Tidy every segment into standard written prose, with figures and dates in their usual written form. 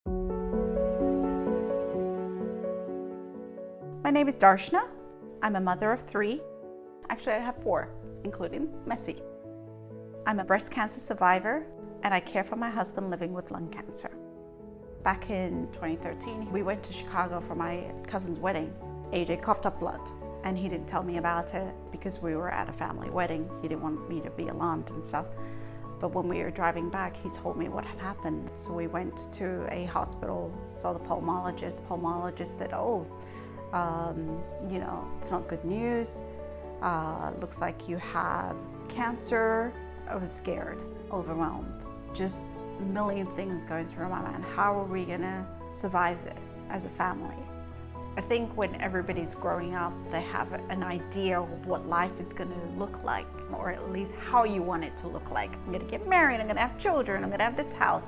My name is Darshna. I'm a mother of 3. Actually, I have 4, including Messi. I'm a breast cancer survivor, and I care for my husband living with lung cancer. Back in 2013, we went to Chicago for my cousin's wedding. AJ coughed up blood, and he didn't tell me about it because we were at a family wedding. He didn't want me to be alarmed and stuff. But when we were driving back, he told me what had happened. So we went to a hospital, saw the pulmonologist. Pulmonologist said, it's not good news. Looks like you have cancer. I was scared, overwhelmed, just a million things going through my mind. How are we gonna survive this as a family? I think when everybody's growing up, they have an idea of what life is gonna look like, or at least how you want it to look like. I'm gonna get married, I'm gonna have children, I'm gonna have this house.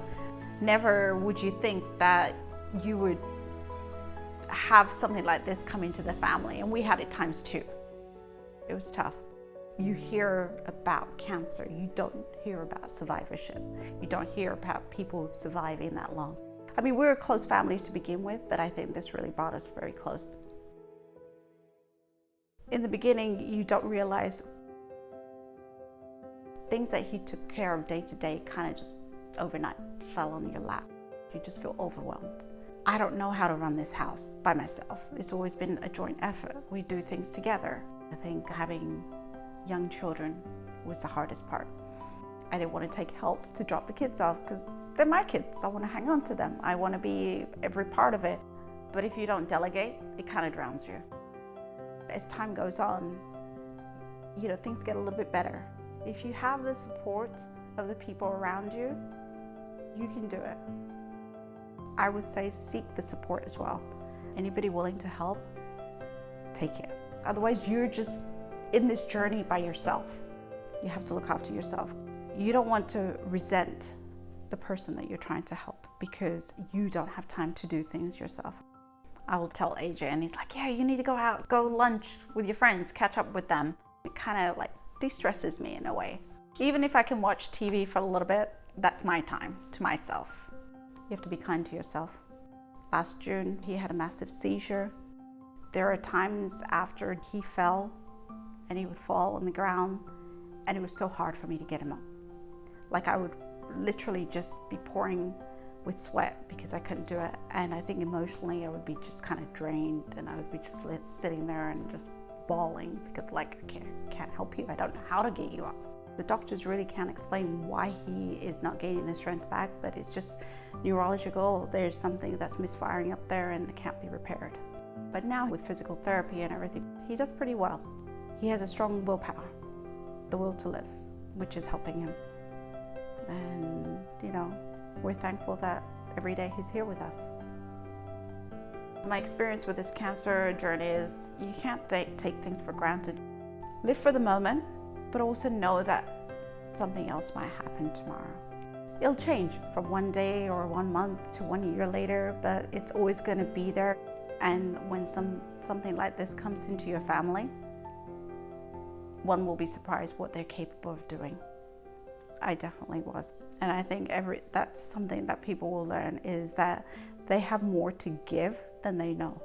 Never would you think that you would have something like this come into the family, and we had it times 2. It was tough. You hear about cancer, you don't hear about survivorship. You don't hear about people surviving that long. I mean, we're a close family to begin with, but I think this really brought us very close. In the beginning, you don't realize things that he took care of day to day kind of just overnight fell on your lap. You just feel overwhelmed. I don't know how to run this house by myself. It's always been a joint effort. We do things together. I think having young children was the hardest part. I didn't want to take help to drop the kids off because they're my kids. I want to hang on to them. I want to be every part of it. But if you don't delegate, it kind of drowns you. As time goes on, things get a little bit better. If you have the support of the people around you, you can do it. I would say seek the support as well. Anybody willing to help, take it. Otherwise, you're just in this journey by yourself. You have to look after yourself. You don't want to resent the person that you're trying to help because you don't have time to do things yourself. I will tell AJ, and he's like, yeah, you need to go out, go lunch with your friends, catch up with them. It kind of like de-stresses me in a way. Even if I can watch TV for a little bit, that's my time to myself. You have to be kind to yourself. Last June, he had a massive seizure. There are times after he fell and he would fall on the ground, and it was so hard for me to get him up. Like I would literally just be pouring with sweat because I couldn't do it. And I think emotionally I would be just kind of drained, and I would be just sitting there and just bawling because I can't help you. I don't know how to get you up. The doctors really can't explain why he is not gaining the strength back, but it's just neurological. There's something that's misfiring up there and it can't be repaired. But now with physical therapy and everything, he does pretty well. He has a strong willpower, the will to live, which is helping him. And, we're thankful that every day he's here with us. My experience with this cancer journey is you can't take things for granted. Live for the moment, but also know that something else might happen tomorrow. It'll change from one day or 1 month to 1 year later, but it's always going to be there. And when something like this comes into your family, one will be surprised what they're capable of doing. I definitely was. And I think that's something that people will learn, is that they have more to give than they know.